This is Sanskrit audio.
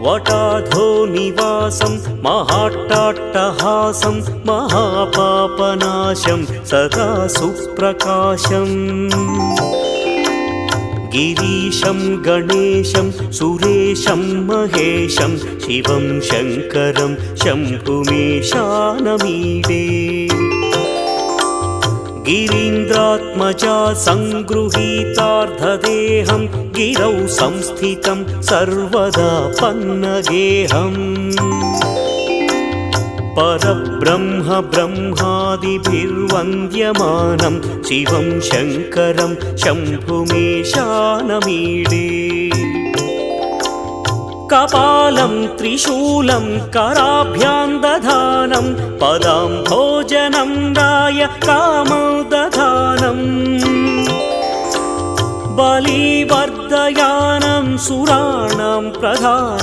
वटाधो निवासं महाट्टाट्टहासं महापापनाशं सदा सुप्रकाशम् गिरीशं गणेशं सुरेशं महेशं शिवं शङ्करं शम्भुमीशानमीडे गिरीन्द्रात्मजा सङ्गृहीतार्धदेहं गिरौ संस्थितं सर्वदा पन्नगेहम् परब्रह्म ब्रह्मादिभिर्वन्द्यमानं शिवं शङ्करं शम्भुमीशानमीडे कपालं त्रिशूलं कराभ्यां दधानं पदाम्भोजनं राय कामोदधानं बलिवर्धयानं सुराणां प्रधानं